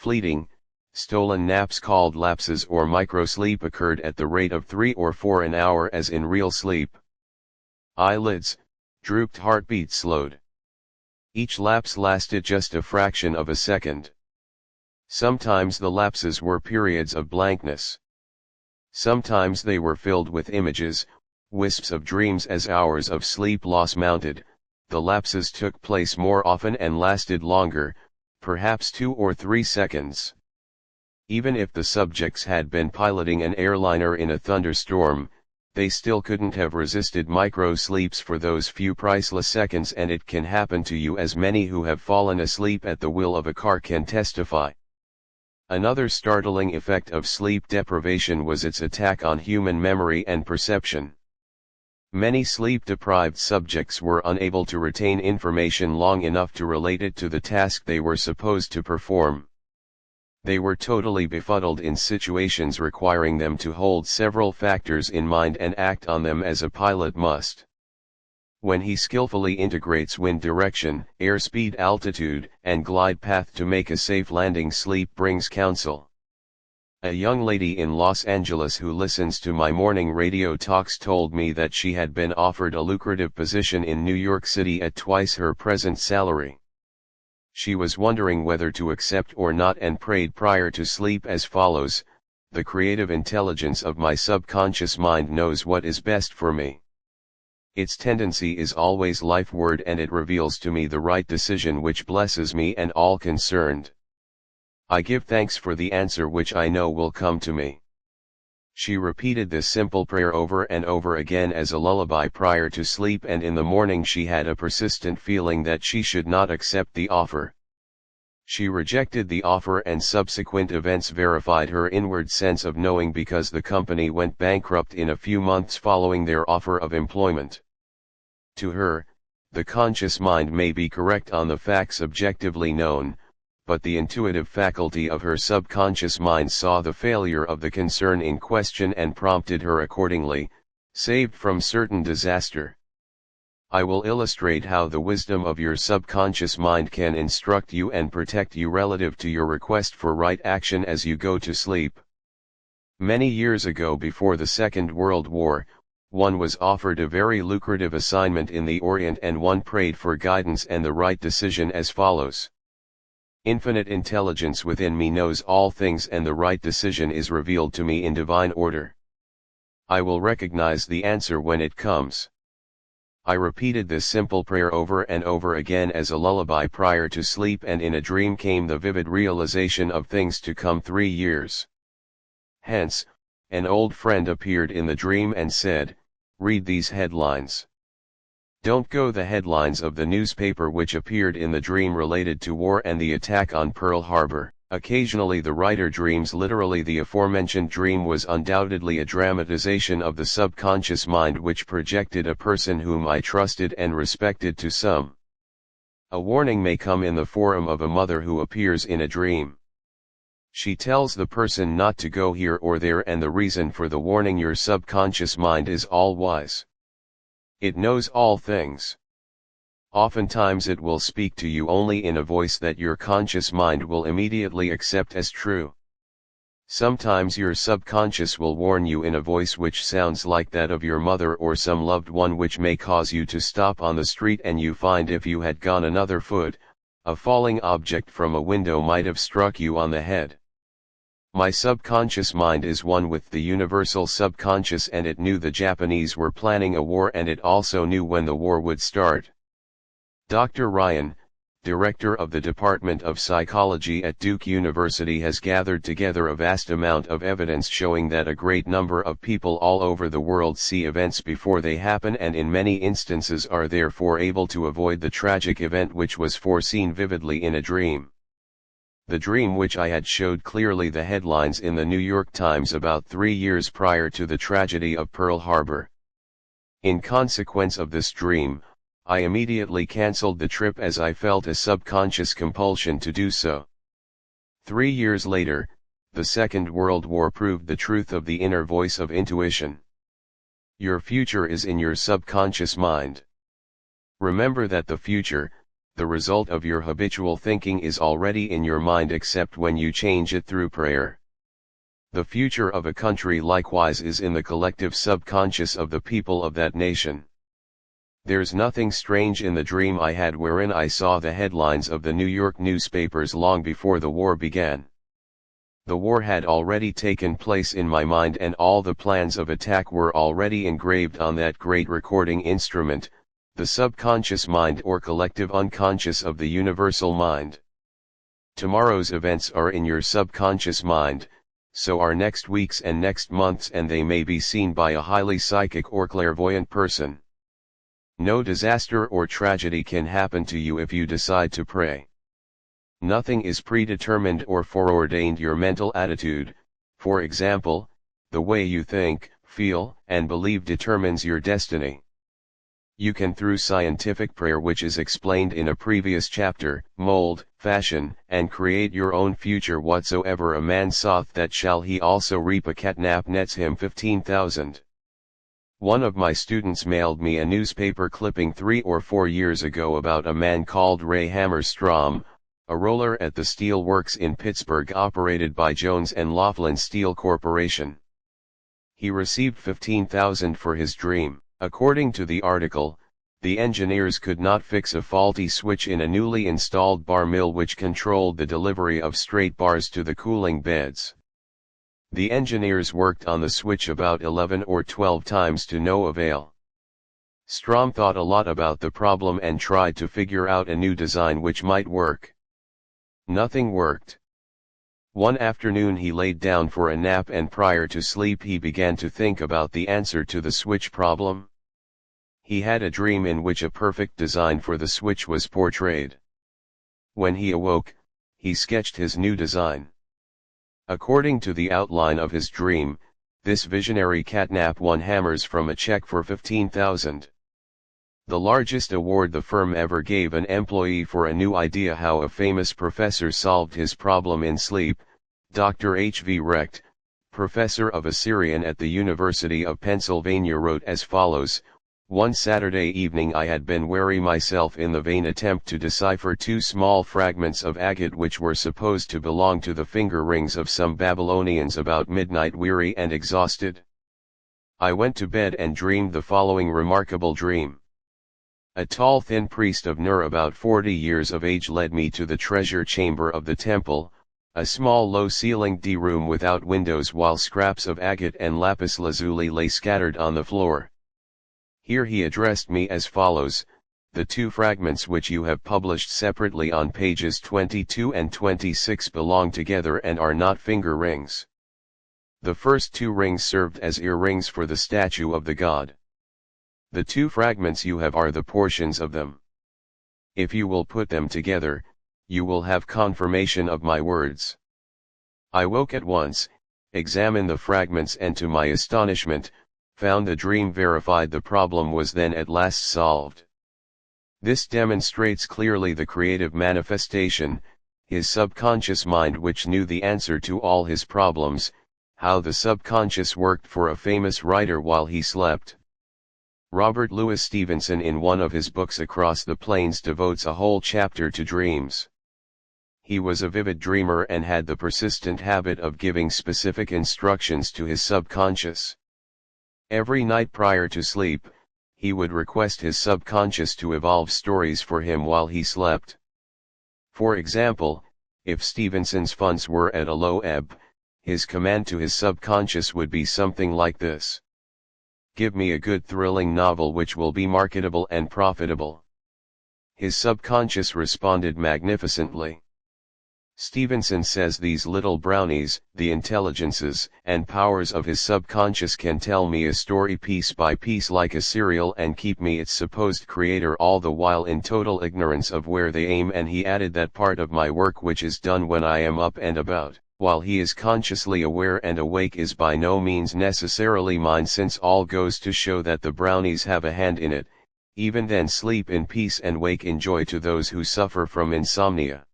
Fleeting, stolen naps called lapses or microsleep occurred at the rate of 3 or 4 an hour as in real sleep. Eyelids, drooped, heartbeat slowed. Each lapse lasted just a fraction of a second. Sometimes the lapses were periods of blankness. Sometimes they were filled with images, wisps of dreams. As hours of sleep loss mounted, the lapses took place more often and lasted longer, perhaps 2 or 3 seconds. Even if the subjects had been piloting an airliner in a thunderstorm, they still couldn't have resisted micro-sleeps for those few priceless seconds, and it can happen to you, as many who have fallen asleep at the wheel of a car can testify. Another startling effect of sleep deprivation was its attack on human memory and perception. Many sleep-deprived subjects were unable to retain information long enough to relate it to the task they were supposed to perform. They were totally befuddled in situations requiring them to hold several factors in mind and act on them as a pilot must. When he skillfully integrates wind direction, airspeed, altitude, and glide path to make a safe landing, sleep brings counsel. A young lady in Los Angeles who listens to my morning radio talks told me that she had been offered a lucrative position in New York City at twice her present salary. She was wondering whether to accept or not and prayed prior to sleep as follows: "The creative intelligence of my subconscious mind knows what is best for me. Its tendency is always life-ward, and it reveals to me the right decision which blesses me and all concerned. I give thanks for the answer which I know will come to me." She repeated this simple prayer over and over again as a lullaby prior to sleep, and in the morning she had a persistent feeling that she should not accept the offer. She rejected the offer, and subsequent events verified her inward sense of knowing, because the company went bankrupt in a few months following their offer of employment. To her, the conscious mind may be correct on the facts objectively known, but the intuitive faculty of her subconscious mind saw the failure of the concern in question and prompted her accordingly, saved from certain disaster. I will illustrate how the wisdom of your subconscious mind can instruct you and protect you relative to your request for right action as you go to sleep. Many years ago, before the Second World War, one was offered a very lucrative assignment in the Orient, and one prayed for guidance and the right decision as follows: "Infinite intelligence within me knows all things, and the right decision is revealed to me in divine order. I will recognize the answer when it comes." I repeated this simple prayer over and over again as a lullaby prior to sleep, and in a dream came the vivid realization of things to come 3 years hence. An old friend appeared in the dream and said, "Read these headlines." Don't go. The headlines of the newspaper which appeared in the dream related to war and the attack on Pearl Harbor. Occasionally the writer dreams literally. The aforementioned dream was undoubtedly a dramatization of the subconscious mind, which projected a person whom I trusted and respected to some. A warning may come in the form of a mother who appears in a dream. She tells the person not to go here or there, and the reason for the warning: your subconscious mind is all-wise. It knows all things. Oftentimes it will speak to you only in a voice that your conscious mind will immediately accept as true. Sometimes your subconscious will warn you in a voice which sounds like that of your mother or some loved one, which may cause you to stop on the street, and you find if you had gone another foot, a falling object from a window might have struck you on the head. My subconscious mind is one with the universal subconscious, and it knew the Japanese were planning a war, and it also knew when the war would start. Dr. Ryan, director of the Department of Psychology at Duke University, has gathered together a vast amount of evidence showing that a great number of people all over the world see events before they happen, and in many instances are therefore able to avoid the tragic event which was foreseen vividly in a dream. The dream which I had showed clearly the headlines in the New York Times about 3 years prior to the tragedy of Pearl Harbor. In consequence of this dream, I immediately cancelled the trip, as I felt a subconscious compulsion to do so. 3 years later, the Second World War proved the truth of the inner voice of intuition. Your future is in your subconscious mind. Remember that the future, the result of your habitual thinking is already in your mind except when you change it through prayer. The future of a country likewise is in the collective subconscious of the people of that nation. There's nothing strange in the dream I had wherein I saw the headlines of the New York newspapers long before the war began. The war had already taken place in my mind and all the plans of attack were already engraved on that great recording instrument, the subconscious mind or collective unconscious of the universal mind. Tomorrow's events are in your subconscious mind, so are next week's and next month's, and they may be seen by a highly psychic or clairvoyant person. No disaster or tragedy can happen to you if you decide to pray. Nothing is predetermined or foreordained. Your mental attitude, for example, the way you think, feel, and believe determines your destiny. You can, through scientific prayer, which is explained in a previous chapter, mold, fashion, and create your own future. Whatsoever a man soweth, that shall he also reap. A catnap nets him 15,000. One of my students mailed me a newspaper clipping 3 or 4 years ago about a man called Ray Hammerstrom, a roller at the steel works in Pittsburgh operated by Jones and Laughlin Steel Corporation. He received 15,000 for his dream. According to the article, the engineers could not fix a faulty switch in a newly installed bar mill which controlled the delivery of straight bars to the cooling beds. The engineers worked on the switch about 11 or 12 times to no avail. Strom thought a lot about the problem and tried to figure out a new design which might work. Nothing worked. One afternoon he laid down for a nap, and prior to sleep he began to think about the answer to the switch problem. He had a dream in which a perfect design for the switch was portrayed. When he awoke, he sketched his new design. According to the outline of his dream, this visionary catnap won hammers from a check for 15,000. The largest award the firm ever gave an employee for a new idea how a famous professor solved his problem in sleep. Dr. H. V. Recht, professor of Assyrian at the University of Pennsylvania, wrote as follows: "One Saturday evening I had been weary myself in the vain attempt to decipher 2 small fragments of agate which were supposed to belong to the finger rings of some Babylonians. About midnight, weary and exhausted, I went to bed and dreamed the following remarkable dream. A tall thin priest of Nur about 40 years of age led me to the treasure chamber of the temple, a small low-ceilinged room without windows, while scraps of agate and lapis lazuli lay scattered on the floor. Here he addressed me as follows: the 2 fragments which you have published separately on pages 22 and 26 belong together and are not finger rings. The first 2 rings served as earrings for the statue of the god. The 2 fragments you have are the portions of them. If you will put them together, you will have confirmation of my words." I woke at once, examined the fragments, and to my astonishment, found the dream verified. The problem was then at last solved. This demonstrates clearly the creative manifestation, his subconscious mind, which knew the answer to all his problems, how the subconscious worked for a famous writer while he slept. Robert Louis Stevenson, in one of his books Across the Plains, devotes a whole chapter to dreams. He was a vivid dreamer and had the persistent habit of giving specific instructions to his subconscious. Every night prior to sleep, he would request his subconscious to evolve stories for him while he slept. For example, if Stevenson's funds were at a low ebb, his command to his subconscious would be something like this: "Give me a good thrilling novel which will be marketable and profitable." His subconscious responded magnificently. Stevenson says these little brownies, the intelligences and powers of his subconscious, can tell me a story piece by piece like a serial and keep me its supposed creator all the while in total ignorance of where they aim. And he added that part of my work which is done when I am up and about, while he is consciously aware and awake, is by no means necessarily mine, since all goes to show that the brownies have a hand in it. Even then sleep in peace and wake in joy to those who suffer from insomnia.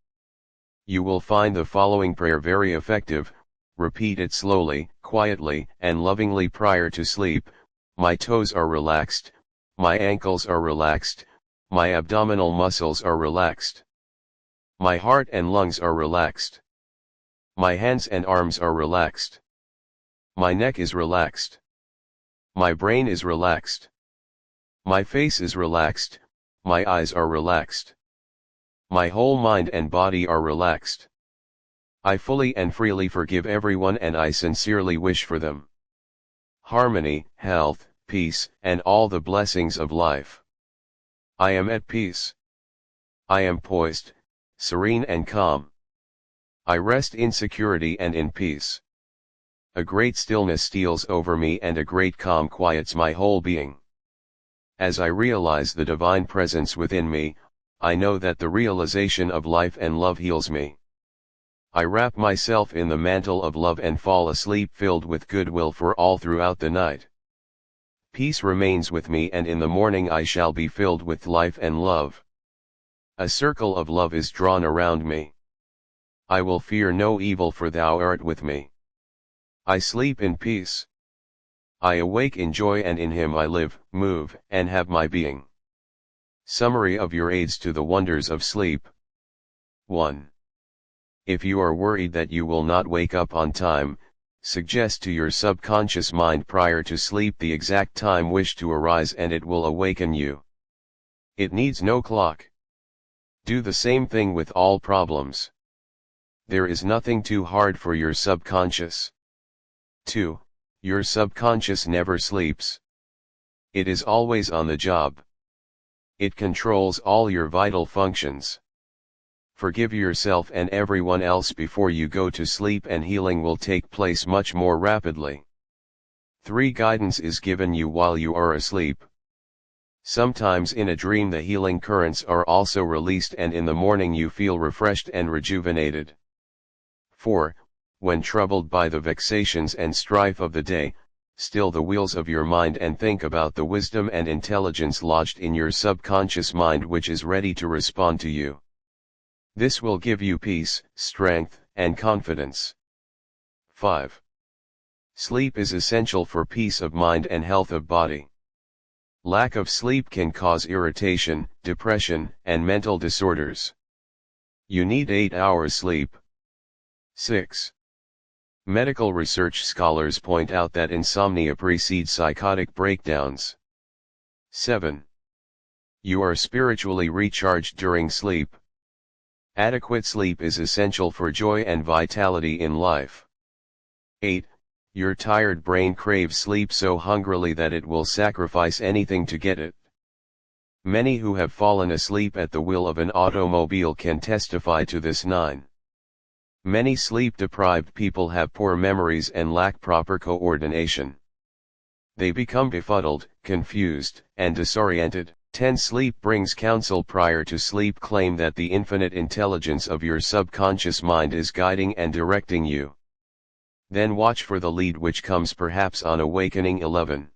You will find the following prayer very effective. Repeat it slowly, quietly, and lovingly prior to sleep. My toes are relaxed, my ankles are relaxed, My abdominal muscles are relaxed. My heart and lungs are relaxed. My hands and arms are relaxed. My neck is relaxed. My brain is relaxed. My face is relaxed, my eyes are relaxed. My whole mind and body are relaxed. I fully and freely forgive everyone and I sincerely wish for them harmony, health, peace, and all the blessings of life. I am at peace. I am poised, serene and calm. I rest in security and in peace. A great stillness steals over me and a great calm quiets my whole being. As I realize the divine presence within me, I know that the realization of life and love heals me. I wrap myself in the mantle of love and fall asleep filled with goodwill for all throughout the night. Peace remains with me and in the morning I shall be filled with life and love. A circle of love is drawn around me. I will fear no evil for thou art with me. I sleep in peace. I awake in joy and in him I live, move, and have my being. Summary of your aids to the wonders of sleep. 1. If you are worried that you will not wake up on time, suggest to your subconscious mind prior to sleep the exact time wish to arise and it will awaken you. It needs no clock. Do the same thing with all problems. There is nothing too hard for your subconscious. 2. Your subconscious never sleeps. It is always on the job. It controls all your vital functions. Forgive yourself and everyone else before you go to sleep and healing will take place much more rapidly. 3. Guidance is given you while you are asleep. Sometimes in a dream the healing currents are also released and in the morning you feel refreshed and rejuvenated. 4. When troubled by the vexations and strife of the day, still the wheels of your mind and think about the wisdom and intelligence lodged in your subconscious mind which is ready to respond to you. This will give you peace, strength, and confidence. 5. Sleep is essential for peace of mind and health of body. Lack of sleep can cause irritation, depression, and mental disorders. You need 8 hours sleep. 6. Medical research scholars point out that insomnia precedes psychotic breakdowns. 7. You are spiritually recharged during sleep. Adequate sleep is essential for joy and vitality in life. 8. Your tired brain craves sleep so hungrily that it will sacrifice anything to get it. Many who have fallen asleep at the wheel of an automobile can testify to this. 9. Many sleep-deprived people have poor memories and lack proper coordination. They become befuddled, confused, and disoriented. 10. Sleep brings counsel prior to sleep. Claim that the infinite intelligence of your subconscious mind is guiding and directing you. Then watch for the lead which comes perhaps on awakening. 11.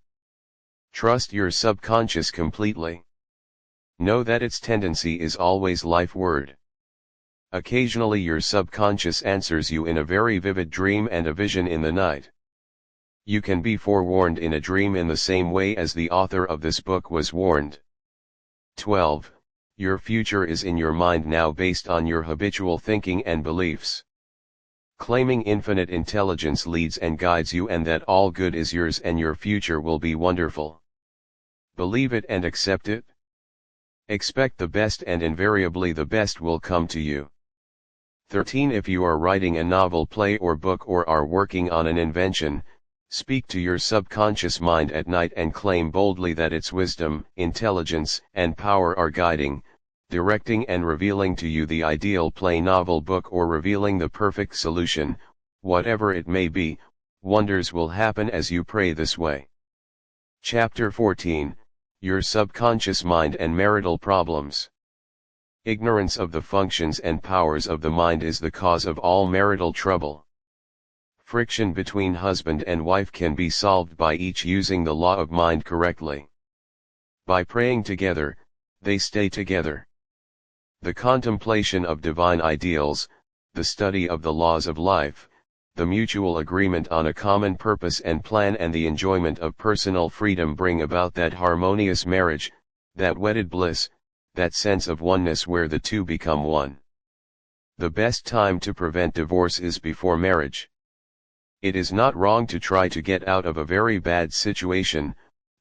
Trust your subconscious completely. Know that its tendency is always life word. Occasionally your subconscious answers you in a very vivid dream and a vision in the night. You can be forewarned in a dream in the same way as the author of this book was warned. 12. Your future is in your mind now based on your habitual thinking and beliefs. Claiming infinite intelligence leads and guides you and that all good is yours and your future will be wonderful. Believe it and accept it. Expect the best and invariably the best will come to you. 13. If you are writing a novel, play or book or are working on an invention, speak to your subconscious mind at night and claim boldly that its wisdom, intelligence, and power are guiding, directing and revealing to you the ideal play, novel, book or revealing the perfect solution, whatever it may be. Wonders will happen as you pray this way. Chapter 14, Your Subconscious Mind and Marital Problems. Ignorance of the functions and powers of the mind is the cause of all marital trouble. Friction between husband and wife can be solved by each using the law of mind correctly. By praying together, they stay together. The contemplation of divine ideals, the study of the laws of life, the mutual agreement on a common purpose and plan and the enjoyment of personal freedom bring about that harmonious marriage, that wedded bliss, that sense of oneness where the two become one. The best time to prevent divorce is before marriage. It is not wrong to try to get out of a very bad situation,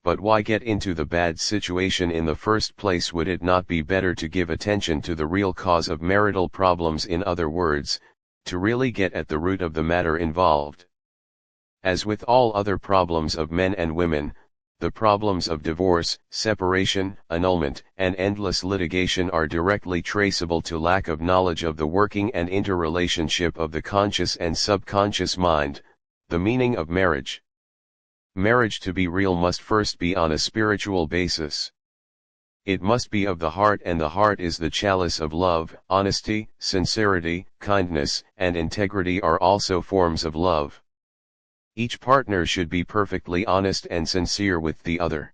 but why get into the bad situation in the first place? Would it not be better to give attention to the real cause of marital problems, in other words, to really get at the root of the matter involved? As with all other problems of men and women, the problems of divorce, separation, annulment, and endless litigation are directly traceable to lack of knowledge of the working and interrelationship of the conscious and subconscious mind, the meaning of marriage. Marriage to be real must first be on a spiritual basis. It must be of the heart, and the heart is the chalice of love. Honesty, sincerity, kindness, and integrity are also forms of love. Each partner should be perfectly honest and sincere with the other.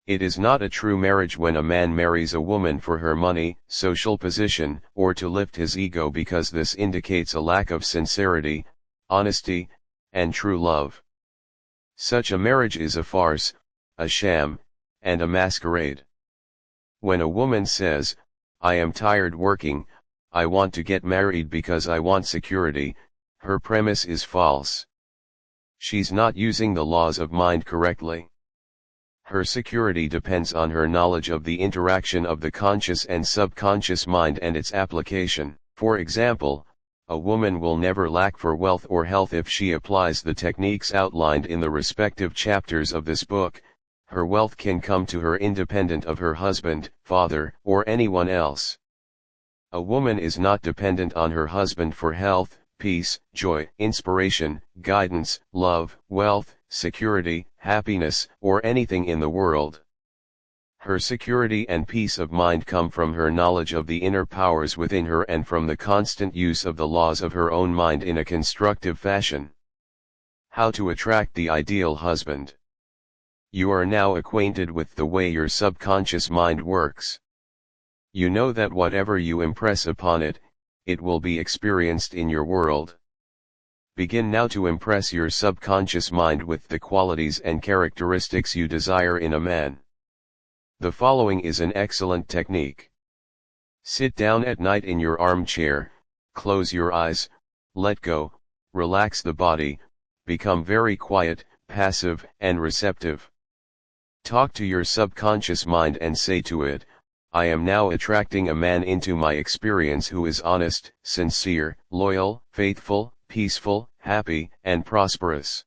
It is not a true marriage when a man marries a woman for her money, social position, or to lift his ego, because this indicates a lack of sincerity, honesty, and true love. Such a marriage is a farce, a sham, and a masquerade. When a woman says, "I am tired working, I want to get married because I want security," her premise is false. She's not using the laws of mind correctly. Her security depends on her knowledge of the interaction of the conscious and subconscious mind and its application. For example, a woman will never lack for wealth or health if she applies the techniques outlined in the respective chapters of this book. Her wealth can come to her independent of her husband, father, or anyone else. A woman is not dependent on her husband for health, peace, joy, inspiration, guidance, love, wealth, security, happiness, or anything in the world. Her security and peace of mind come from her knowledge of the inner powers within her and from the constant use of the laws of her own mind in a constructive fashion. How to attract the ideal husband. You are now acquainted with the way your subconscious mind works. You know that whatever you impress upon it, it will be experienced in your world. Begin now to impress your subconscious mind with the qualities and characteristics you desire in a man. The following is an excellent technique. Sit down at night in your armchair, close your eyes, let go, relax the body, become very quiet, passive, and receptive. Talk to your subconscious mind and say to it, "I am now attracting a man into my experience who is honest, sincere, loyal, faithful, peaceful, happy, and prosperous.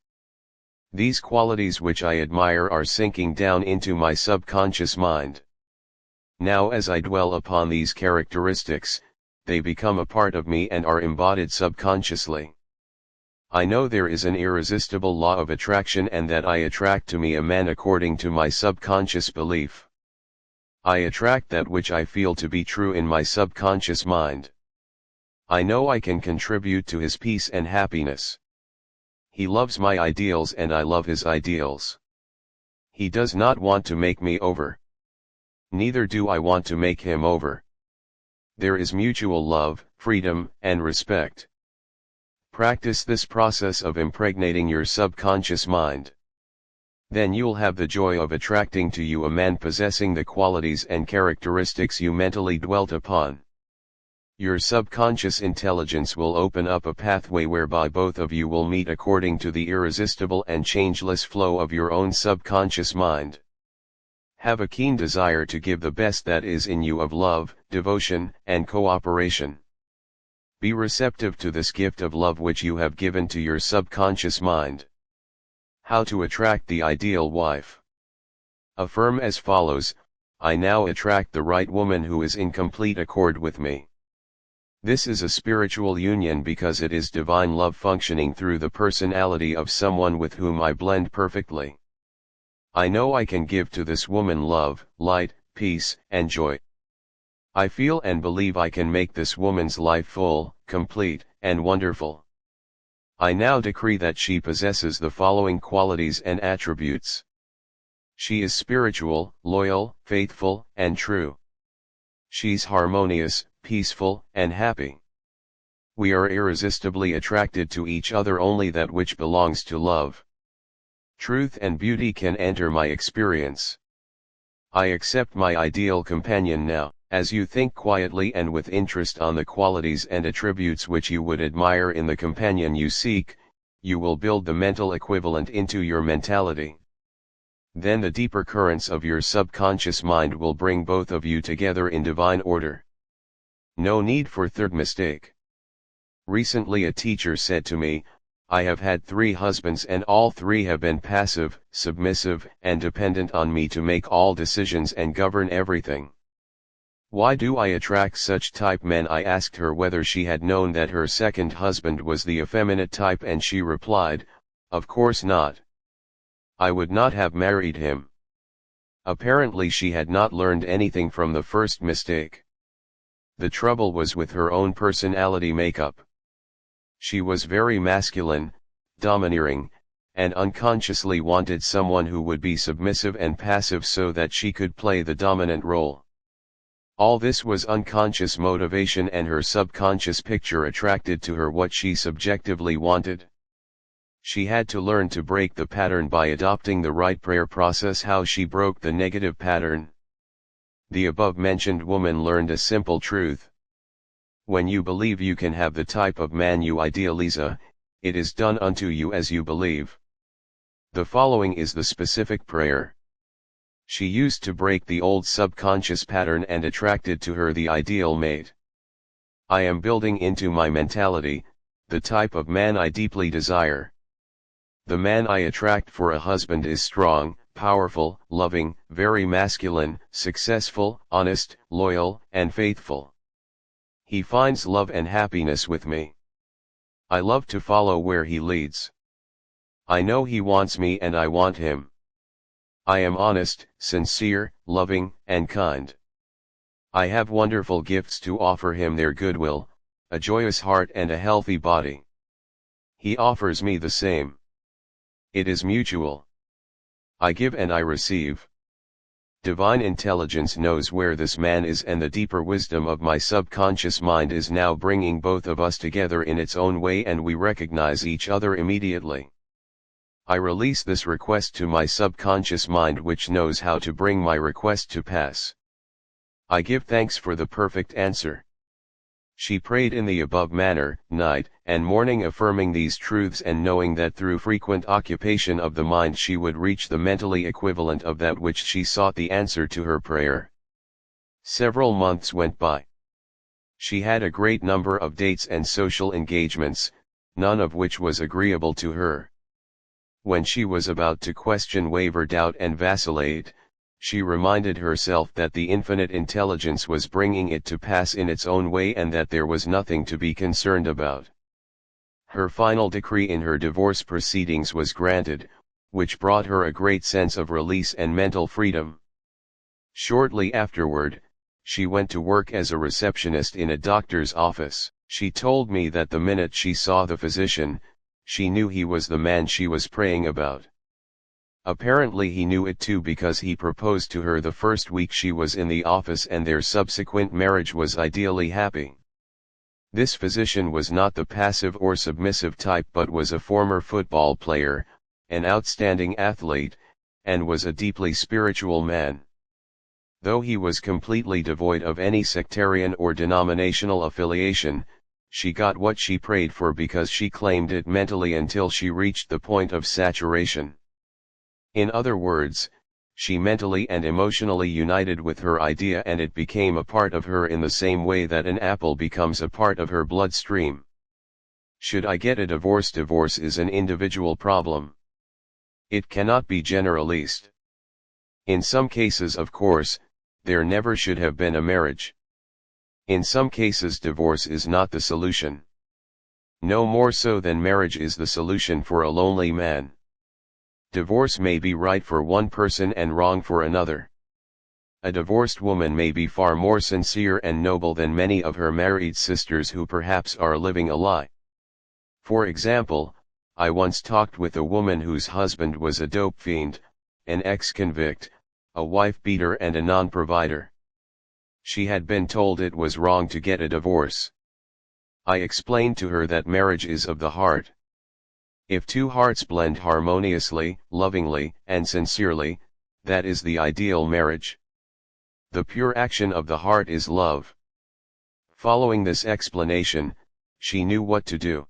These qualities which I admire are sinking down into my subconscious mind. Now as I dwell upon these characteristics, they become a part of me and are embodied subconsciously. I know there is an irresistible law of attraction and that I attract to me a man according to my subconscious belief. I attract that which I feel to be true in my subconscious mind. I know I can contribute to his peace and happiness. He loves my ideals and I love his ideals. He does not want to make me over. Neither do I want to make him over. There is mutual love, freedom, and respect." Practice this process of impregnating your subconscious mind. Then you'll have the joy of attracting to you a man possessing the qualities and characteristics you mentally dwelt upon. Your subconscious intelligence will open up a pathway whereby both of you will meet according to the irresistible and changeless flow of your own subconscious mind. Have a keen desire to give the best that is in you of love, devotion, and cooperation. Be receptive to this gift of love which you have given to your subconscious mind. How to attract the ideal wife. Affirm as follows: "I now attract the right woman who is in complete accord with me." This is a spiritual union because it is divine love functioning through the personality of someone with whom I blend perfectly. I know I can give to this woman love, light, peace, and joy. I feel and believe I can make this woman's life full, complete, and wonderful. I now decree that she possesses the following qualities and attributes. She is spiritual, loyal, faithful, and true. She's harmonious, peaceful, and happy. We are irresistibly attracted to each other. Only that which belongs to love, truth, and beauty can enter my experience. I accept my ideal companion now. As you think quietly and with interest on the qualities and attributes which you would admire in the companion you seek, you will build the mental equivalent into your mentality. Then the deeper currents of your subconscious mind will bring both of you together in divine order. No need for third mistake. Recently a teacher said to me, I have had 3 husbands and all 3 have been passive, submissive, and dependent on me to make all decisions and govern everything. Why do I attract such type men? I asked her whether she had known that her second husband was the effeminate type, and she replied, of course not. I would not have married him. Apparently she had not learned anything from the first mistake. The trouble was with her own personality makeup. She was very masculine, domineering, and unconsciously wanted someone who would be submissive and passive so that she could play the dominant role. All this was unconscious motivation, and her subconscious picture attracted to her what she subjectively wanted. She had to learn to break the pattern by adopting the right prayer process. How she broke the negative pattern. The above-mentioned woman learned a simple truth. When you believe you can have the type of man you idealize, it is done unto you as you believe. The following is the specific prayer she used to break the old subconscious pattern and attracted to her the ideal mate. I am building into my mentality the type of man I deeply desire. The man I attract for a husband is strong, powerful, loving, very masculine, successful, honest, loyal, and faithful. He finds love and happiness with me. I love to follow where he leads. I know he wants me and I want him. I am honest, sincere, loving, and kind. I have wonderful gifts to offer him: their goodwill, a joyous heart, and a healthy body. He offers me the same. It is mutual. I give and I receive. Divine intelligence knows where this man is, and the deeper wisdom of my subconscious mind is now bringing both of us together in its own way, and we recognize each other immediately. I release this request to my subconscious mind, which knows how to bring my request to pass. I give thanks for the perfect answer. She prayed in the above manner, night and morning, affirming these truths and knowing that through frequent occupation of the mind she would reach the mentally equivalent of that which she sought, the answer to her prayer. Several months went by. She had a great number of dates and social engagements, none of which was agreeable to her. When she was about to question, waver, doubt, and vacillate, she reminded herself that the infinite intelligence was bringing it to pass in its own way, and that there was nothing to be concerned about. Her final decree in her divorce proceedings was granted, which brought her a great sense of release and mental freedom. Shortly afterward, she went to work as a receptionist in a doctor's office. She told me that the minute she saw the physician, she knew he was the man she was praying about. Apparently he knew it too, because he proposed to her the first week she was in the office, and their subsequent marriage was ideally happy. This physician was not the passive or submissive type, but was a former football player, an outstanding athlete, and was a deeply spiritual man. Though he was completely devoid of any sectarian or denominational affiliation, she got what she prayed for because she claimed it mentally until she reached the point of saturation. In other words, she mentally and emotionally united with her idea, and it became a part of her in the same way that an apple becomes a part of her bloodstream. Should I get a divorce? Divorce is an individual problem. It cannot be generalized. In some cases, of course, there never should have been a marriage. In some cases, divorce is not the solution. No more so than marriage is the solution for a lonely man. Divorce may be right for one person and wrong for another. A divorced woman may be far more sincere and noble than many of her married sisters who perhaps are living a lie. For example, I once talked with a woman whose husband was a dope fiend, an ex-convict, a wife beater, and a non-provider. She had been told it was wrong to get a divorce. I explained to her that marriage is of the heart. If two hearts blend harmoniously, lovingly, and sincerely, that is the ideal marriage. The pure action of the heart is love. Following this explanation, she knew what to do.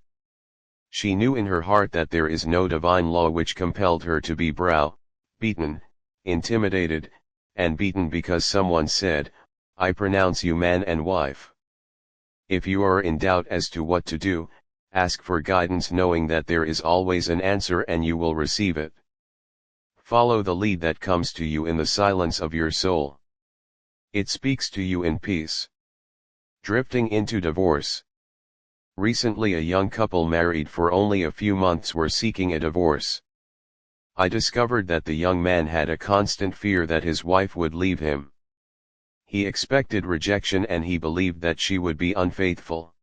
She knew in her heart that there is no divine law which compelled her to be beaten, intimidated, and beaten because someone said, "I pronounce you man and wife." If you are in doubt as to what to do, ask for guidance knowing that there is always an answer and you will receive it. Follow the lead that comes to you in the silence of your soul. It speaks to you in peace. Drifting into divorce. Recently a young couple married for only a few months were seeking a divorce. I discovered that the young man had a constant fear that his wife would leave him. He expected rejection and he believed that she would be unfaithful.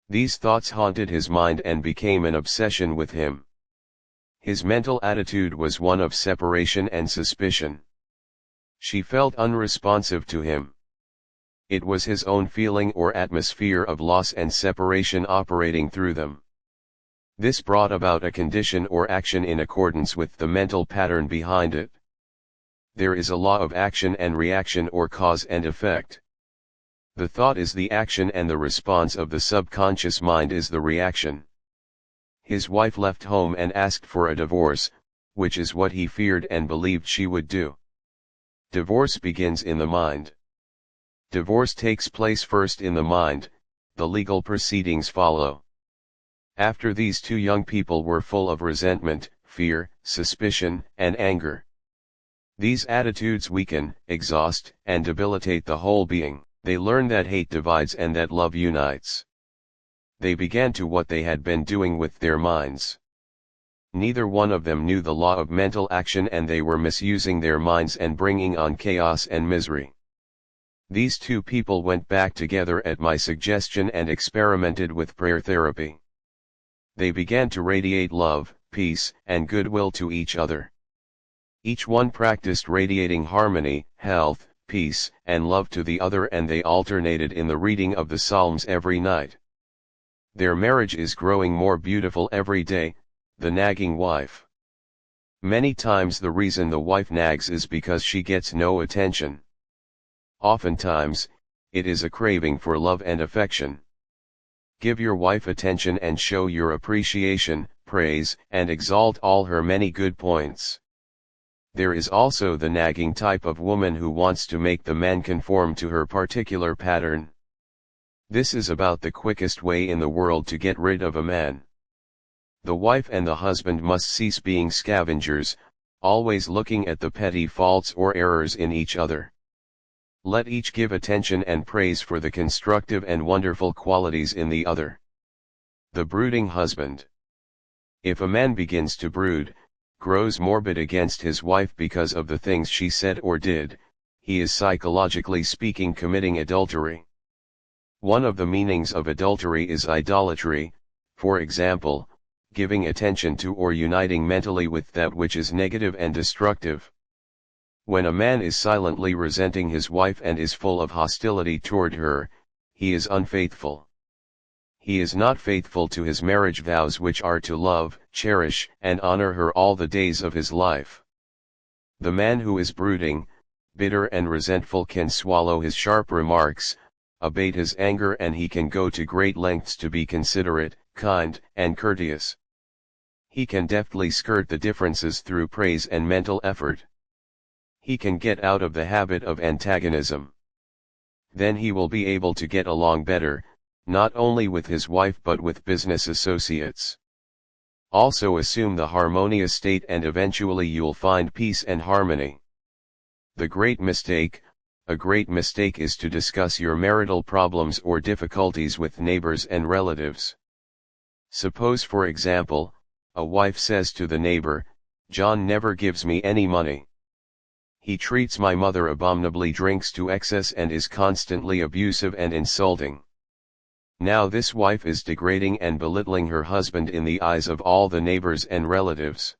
These thoughts haunted his mind and became an obsession with him. His mental attitude was one of separation and suspicion. She felt unresponsive to him. It was his own feeling or atmosphere of loss and separation operating through them. This brought about a condition or action in accordance with the mental pattern behind it. There is a law of action and reaction or cause and effect. The thought is the action and the response of the subconscious mind is the reaction. His wife left home and asked for a divorce, which is what he feared and believed she would do. Divorce begins in the mind. Divorce takes place first in the mind, the legal proceedings follow. After these two young people were full of resentment, fear, suspicion, and anger. These attitudes weaken, exhaust, and debilitate the whole being. They learn that hate divides and that love unites. They began to what they had been doing with their minds. Neither one of them knew the law of mental action and they were misusing their minds and bringing on chaos and misery. These two people went back together at my suggestion and experimented with prayer therapy. They began to radiate love, peace, and goodwill to each other. Each one practiced radiating harmony, health, peace, and love to the other and they alternated in the reading of the Psalms every night. Their marriage is growing more beautiful every day. The nagging wife. Many times the reason the wife nags is because she gets no attention. Oftentimes, it is a craving for love and affection. Give your wife attention and show your appreciation, praise, and exalt all her many good points. There is also the nagging type of woman who wants to make the man conform to her particular pattern. This is about the quickest way in the world to get rid of a man. The wife and the husband must cease being scavengers, always looking at the petty faults or errors in each other. Let each give attention and praise for the constructive and wonderful qualities in the other. The brooding husband. If a man begins to brood, grows morbid against his wife because of the things she said or did, he is psychologically speaking committing adultery. One of the meanings of adultery is idolatry, for example, giving attention to or uniting mentally with that which is negative and destructive. When a man is silently resenting his wife and is full of hostility toward her, he is unfaithful. He is not faithful to his marriage vows which are to love, cherish, and honor her all the days of his life. The man who is brooding, bitter and resentful can swallow his sharp remarks, abate his anger and he can go to great lengths to be considerate, kind, and courteous. He can deftly skirt the differences through praise and mental effort. He can get out of the habit of antagonism. Then he will be able to get along better, not only with his wife but with business associates. Also assume the harmonious state and eventually you'll find peace and harmony. A great mistake is to discuss your marital problems or difficulties with neighbors and relatives. Suppose for example, a wife says to the neighbor, "John never gives me any money. He treats my mother abominably, drinks to excess and is constantly abusive and insulting." Now this wife is degrading and belittling her husband in the eyes of all the neighbors and relatives.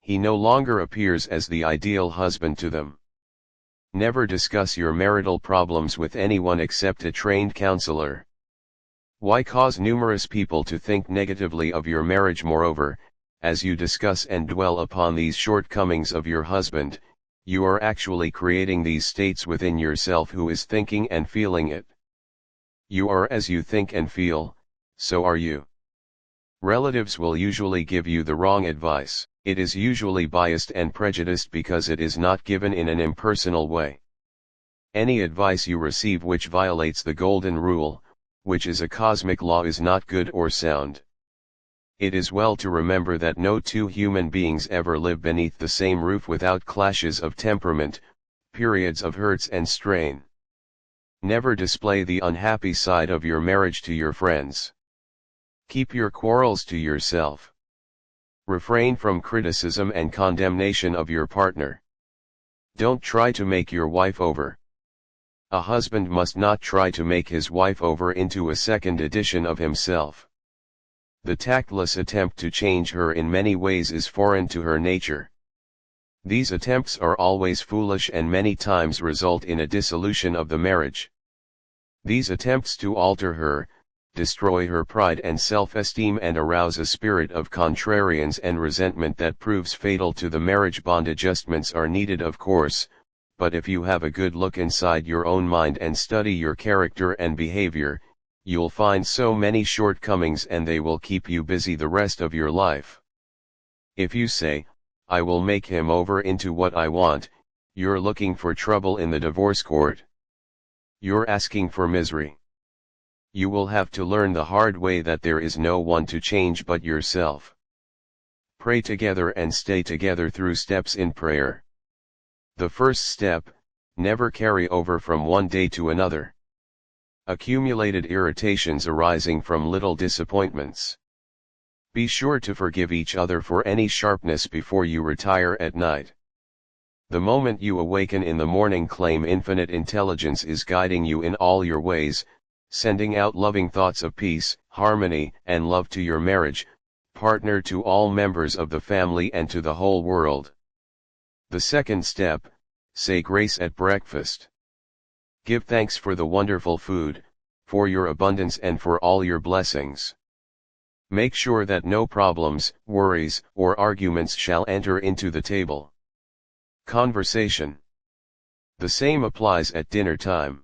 He no longer appears as the ideal husband to them. Never discuss your marital problems with anyone except a trained counselor. Why cause numerous people to think negatively of your marriage? Moreover, as you discuss and dwell upon these shortcomings of your husband, You are actually creating these states within yourself who is thinking and feeling it. You are as you think and feel, so are you. Relatives will usually give you the wrong advice. It is usually biased and prejudiced because it is not given in an impersonal way. Any advice you receive which violates the golden rule, which is a cosmic law, is not good or sound. It is well to remember that no two human beings ever live beneath the same roof without clashes of temperament, periods of hurts and strain. Never display the unhappy side of your marriage to your friends. Keep your quarrels to yourself. Refrain from criticism and condemnation of your partner. Don't try to make your wife over. A husband must not try to make his wife over into a second edition of himself. The tactless attempt to change her in many ways is foreign to her nature. These attempts are always foolish and many times result in a dissolution of the marriage. These attempts to alter her, destroy her pride and self-esteem and arouse a spirit of contrariance and resentment that proves fatal to the marriage bond. Adjustments are needed, of course, but if you have a good look inside your own mind and study your character and behavior, you'll find so many shortcomings and they will keep you busy the rest of your life. If you say, "I will make him over into what I want," you're looking for trouble in the divorce court. You're asking for misery. You will have to learn the hard way that there is no one to change but yourself. Pray together and stay together through steps in prayer. The first step: never carry over from one day to another. Accumulated irritations arising from little disappointments. Be sure to forgive each other for any sharpness before you retire at night. The moment you awaken in the morning, claim infinite intelligence is guiding you in all your ways, sending out loving thoughts of peace, harmony, and love to your marriage partner, to all members of the family, and to the whole world. The second step: say grace at breakfast. Give thanks for the wonderful food, for your abundance and for all your blessings. Make sure that no problems, worries, or arguments shall enter into the table. Conversation. The same applies at dinner time.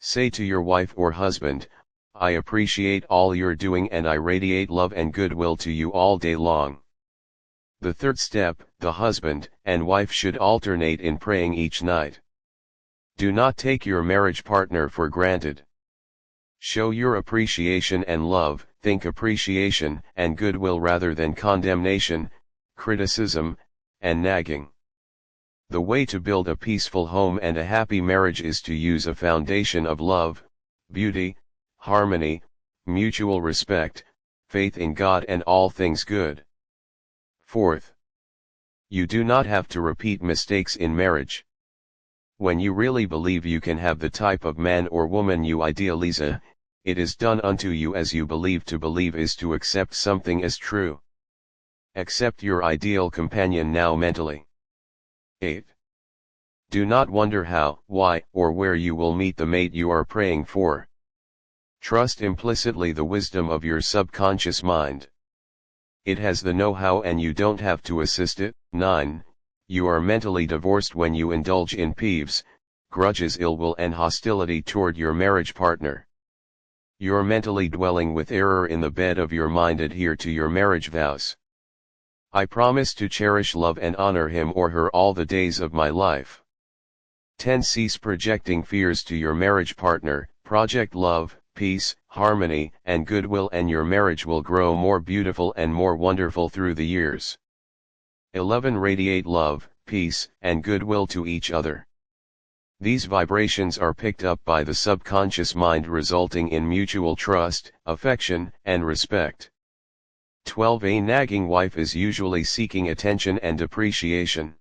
Say to your wife or husband, "I appreciate all you're doing and I radiate love and goodwill to you all day long." The third step: the husband and wife should alternate in praying each night. Do not take your marriage partner for granted. Show your appreciation and love, think appreciation and goodwill rather than condemnation, criticism, and nagging. The way to build a peaceful home and a happy marriage is to use a foundation of love, beauty, harmony, mutual respect, faith in God and all things good. Fourth, you do not have to repeat mistakes in marriage. When you really believe you can have the type of man or woman you idealize, it is done unto you as you believe. To believe is to accept something as true. Accept your ideal companion now mentally. 8. Do not wonder how, why, or where you will meet the mate you are praying for. Trust implicitly the wisdom of your subconscious mind. It has the know-how and you don't have to assist it. 9. You are mentally divorced when you indulge in peeves, grudges, ill will and hostility toward your marriage partner. You're mentally dwelling with error in the bed of your mind. Adhere to your marriage vows. I promise to cherish, love and honor him or her all the days of my life. 10. Cease projecting fears to your marriage partner. Project love, peace, harmony, and goodwill and your marriage will grow more beautiful and more wonderful through the years. 11. Radiate love, peace, and goodwill to each other. These vibrations are picked up by the subconscious mind, resulting in mutual trust, affection, and respect. 12. A nagging wife is usually seeking attention and appreciation.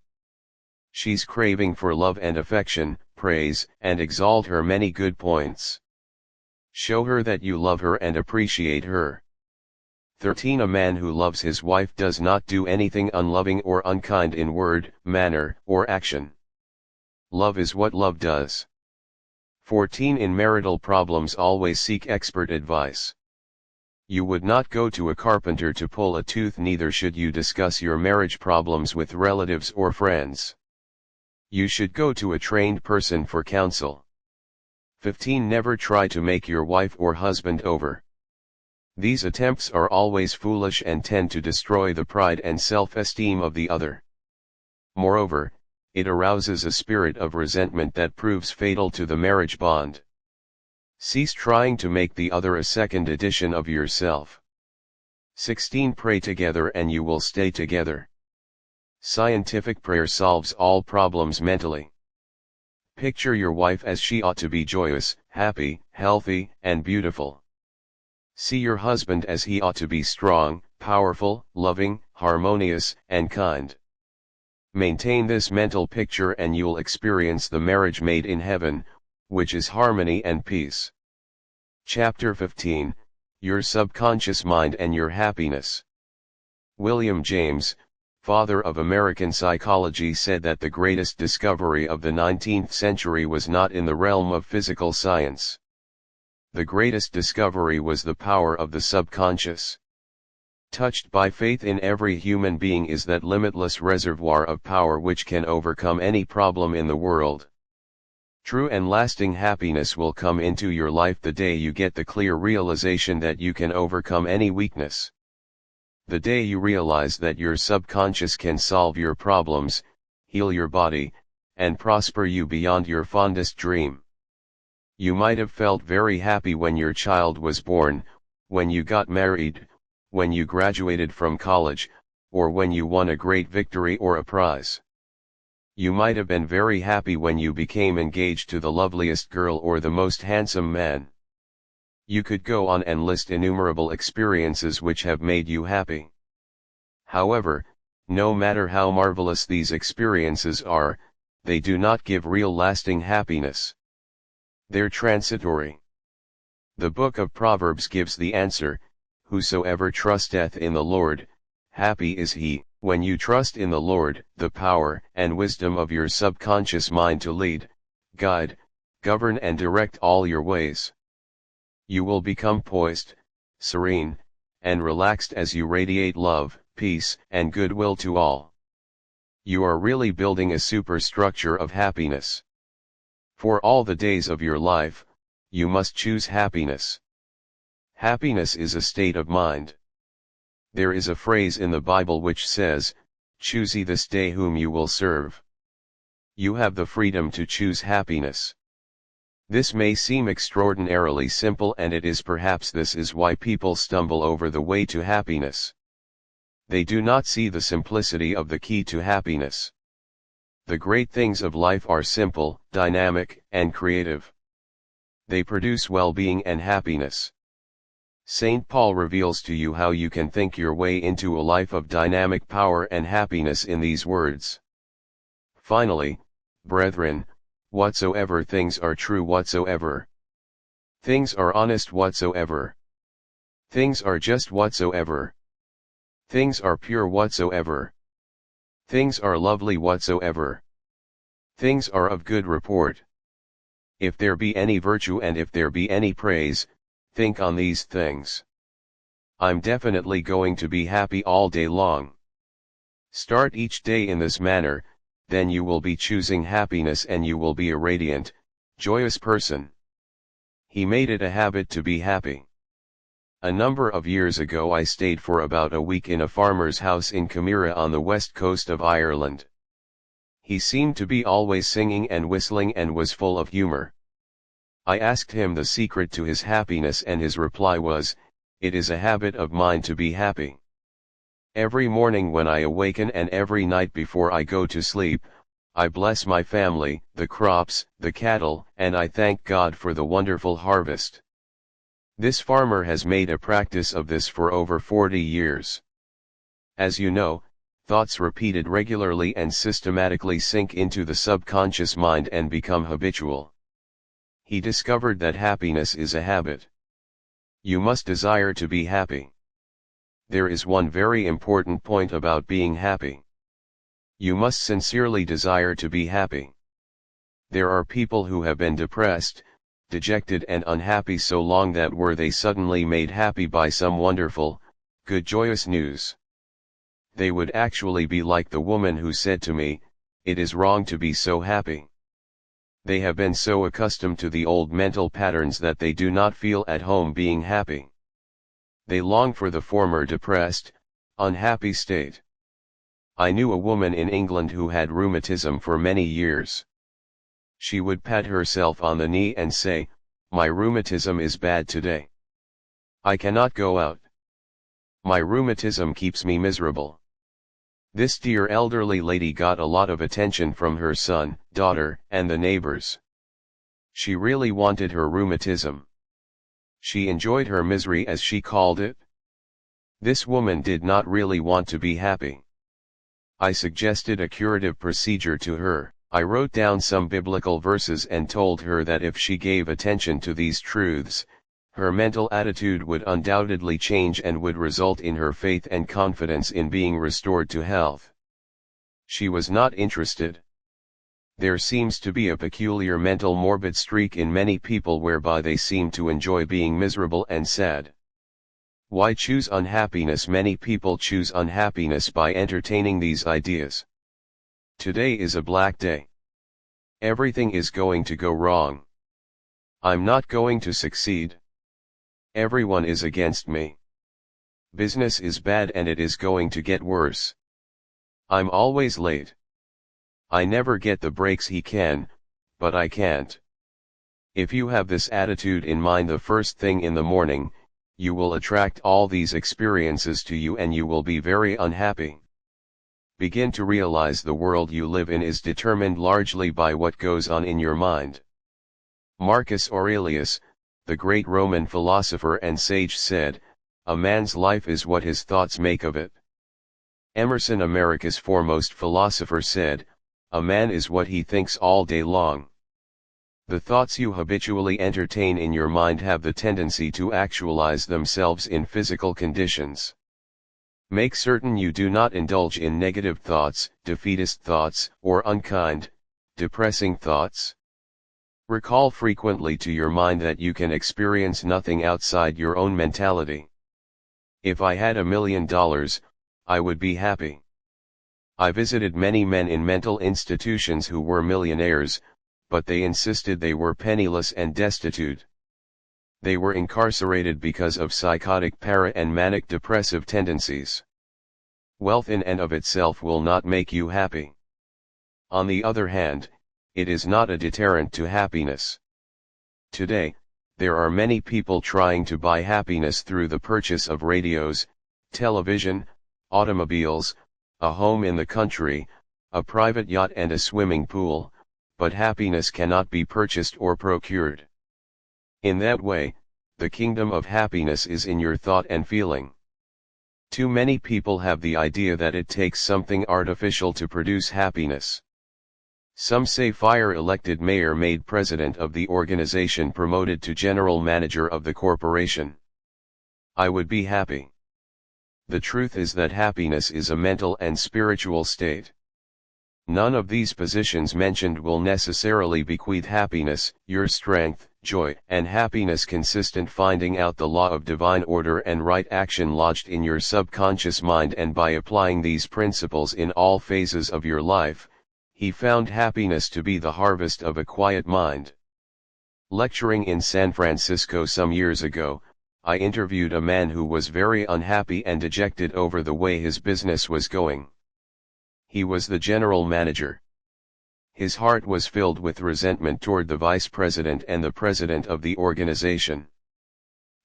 She's craving for love and affection, praise, and exalt her many good points. Show her that you love her and appreciate her. 13. A man who loves his wife does not do anything unloving or unkind in word, manner, or action. Love is what love does. 14. In marital problems always seek expert advice. You would not go to a carpenter to pull a tooth, neither should you discuss your marriage problems with relatives or friends. You should go to a trained person for counsel. 15. Never try to make your wife or husband over. These attempts are always foolish and tend to destroy the pride and self-esteem of the other. Moreover, it arouses a spirit of resentment that proves fatal to the marriage bond. Cease trying to make the other a second edition of yourself. 16. Pray together and you will stay together. Scientific prayer solves all problems mentally. Picture your wife as she ought to be: joyous, happy, healthy, and beautiful. See your husband as he ought to be: strong, powerful, loving, harmonious, and kind. Maintain this mental picture and you'll experience the marriage made in heaven, which is harmony and peace. Chapter 15, Your Subconscious Mind and Your Happiness. William James, father of American psychology, said that the greatest discovery of the 19th century was not in the realm of physical science. The greatest discovery was the power of the subconscious. Touched by faith in every human being is that limitless reservoir of power which can overcome any problem in the world. True and lasting happiness will come into your life the day you get the clear realization that you can overcome any weakness. The day you realize that your subconscious can solve your problems, heal your body, and prosper you beyond your fondest dream. You might have felt very happy when your child was born, when you got married, when you graduated from college, or when you won a great victory or a prize. You might have been very happy when you became engaged to the loveliest girl or the most handsome man. You could go on and list innumerable experiences which have made you happy. However, no matter how marvelous these experiences are, they do not give real lasting happiness. They're transitory. The book of Proverbs gives the answer: whosoever trusteth in the Lord, happy is he. When you trust in the Lord, the power and wisdom of your subconscious mind to lead, guide, govern and direct all your ways, you will become poised, serene, and relaxed as you radiate love, peace, and goodwill to all. You are really building a superstructure of happiness. For all the days of your life, you must choose happiness. Happiness is a state of mind. There is a phrase in the Bible which says, "Choose ye this day whom you will serve." You have the freedom to choose happiness. This may seem extraordinarily simple, and it is. Perhaps this is why people stumble over the way to happiness. They do not see the simplicity of the key to happiness. The great things of life are simple, dynamic, and creative. They produce well-being and happiness. St. Paul reveals to you how you can think your way into a life of dynamic power and happiness in these words. Finally, brethren, whatsoever things are true, whatsoever things are honest, whatsoever things are just, whatsoever things are pure, whatsoever things are lovely, whatsoever things are of good report, if there be any virtue and if there be any praise, think on these things. I'm definitely going to be happy all day long. Start each day in this manner, then you will be choosing happiness and you will be a radiant, joyous person. He made it a habit to be happy. A number of years ago I stayed for about a week in a farmer's house in Camira on the west coast of Ireland. He seemed to be always singing and whistling and was full of humor. I asked him the secret to his happiness and his reply was, "It is a habit of mine to be happy. Every morning when I awaken and every night before I go to sleep, I bless my family, the crops, the cattle, and I thank God for the wonderful harvest." This farmer has made a practice of this for over 40 years. As you know, thoughts repeated regularly and systematically sink into the subconscious mind and become habitual. He discovered that happiness is a habit. You must desire to be happy. There is one very important point about being happy. You must sincerely desire to be happy. There are people who have been depressed, dejected and unhappy so long that were they suddenly made happy by some wonderful, good joyous news, they would actually be like the woman who said to me, It is wrong to be so happy. They have been so accustomed to the old mental patterns that they do not feel at home being happy. They long for the former depressed, unhappy state. I knew a woman in England who had rheumatism for many years. She would pat herself on the knee and say, "My rheumatism is bad today. I cannot go out. My rheumatism keeps me miserable." This dear elderly lady got a lot of attention from her son, daughter, and the neighbors. She really wanted her rheumatism. She enjoyed her misery, as she called it. This woman did not really want to be happy. I suggested a curative procedure to her. I wrote down some biblical verses and told her that if she gave attention to these truths, her mental attitude would undoubtedly change and would result in her faith and confidence in being restored to health. She was not interested. There seems to be a peculiar mental morbid streak in many people whereby they seem to enjoy being miserable and sad. Why choose unhappiness? Many people choose unhappiness by entertaining these ideas. Today is a black day. Everything is going to go wrong. I'm not going to succeed. Everyone is against me. Business is bad and it is going to get worse. I'm always late. I never get the breaks he can, but I can't. If you have this attitude in mind the first thing in the morning, you will attract all these experiences to you and you will be very unhappy. Begin to realize the world you live in is determined largely by what goes on in your mind. Marcus Aurelius, the great Roman philosopher and sage, said, "A man's life is what his thoughts make of it." Emerson, America's foremost philosopher, said, "A man is what he thinks all day long." The thoughts you habitually entertain in your mind have the tendency to actualize themselves in physical conditions. Make certain you do not indulge in negative thoughts, defeatist thoughts, or unkind, depressing thoughts. Recall frequently to your mind that you can experience nothing outside your own mentality. If I had $1 million, I would be happy. I visited many men in mental institutions who were millionaires, but they insisted they were penniless and destitute. They were incarcerated because of psychotic and manic depressive tendencies. Wealth in and of itself will not make you happy. On the other hand, it is not a deterrent to happiness. Today, there are many people trying to buy happiness through the purchase of radios, television, automobiles, a home in the country, a private yacht and a swimming pool, but happiness cannot be purchased or procured. In that way, the kingdom of happiness is in your thought and feeling. Too many people have the idea that it takes something artificial to produce happiness. Some say fire elected mayor made president of the organization promoted to general manager of the corporation. I would be happy. The truth is that happiness is a mental and spiritual state. None of these positions mentioned will necessarily bequeath happiness. Your strength, joy, and happiness consist in finding out the law of divine order and right action lodged in your subconscious mind, and by applying these principles in all phases of your life, he found happiness to be the harvest of a quiet mind. Lecturing in San Francisco some years ago, I interviewed a man who was very unhappy and dejected over the way his business was going. He was the general manager. His heart was filled with resentment toward the vice president and the president of the organization.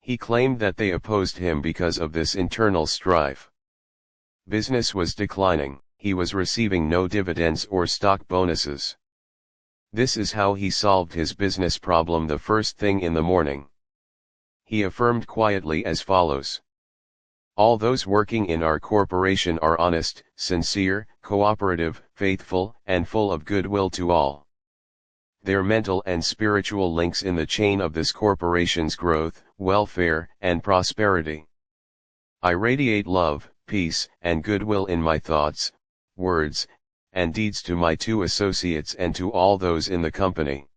He claimed that they opposed him because of this internal strife. Business was declining. He was receiving no dividends or stock bonuses. This is how he solved his business problem the first thing in the morning. He affirmed quietly as follows: "All those working in our corporation are honest, sincere, cooperative, faithful, and full of goodwill to all. Their mental and spiritual links in the chain of this corporation's growth, welfare, and prosperity. I radiate love, peace, and goodwill in my thoughts, words, and deeds to my 2 associates and to all those in the company.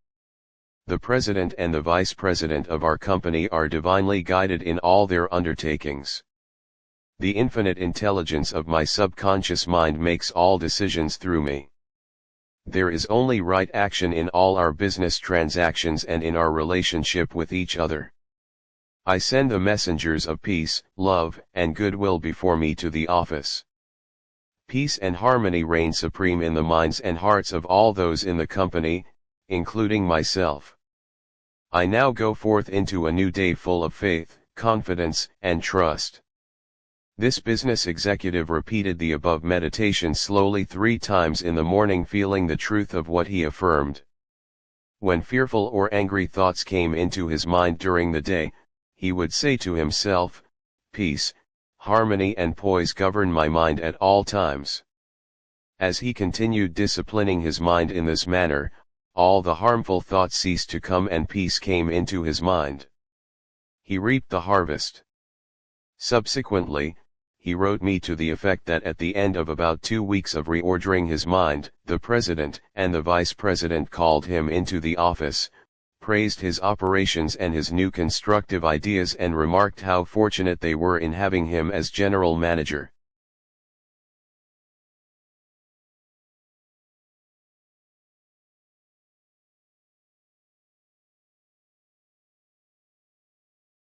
The president and the vice president of our company are divinely guided in all their undertakings. The infinite intelligence of my subconscious mind makes all decisions through me. There is only right action in all our business transactions and in our relationship with each other. I send the messengers of peace, love, and goodwill before me to the office. Peace and harmony reign supreme in the minds and hearts of all those in the company, including myself. I now go forth into a new day full of faith, confidence, and trust. This business executive repeated the above meditation slowly 3 times in the morning, feeling the truth of what he affirmed. When fearful or angry thoughts came into his mind during the day, he would say to himself, "Peace, harmony and poise govern my mind at all times." As he continued disciplining his mind in this manner, all the harmful thoughts ceased to come and peace came into his mind. He reaped the harvest. Subsequently, he wrote me to the effect that at the end of about 2 weeks of reordering his mind, the president and the vice president called him into the office, praised his operations and his new constructive ideas, and remarked how fortunate they were in having him as general manager.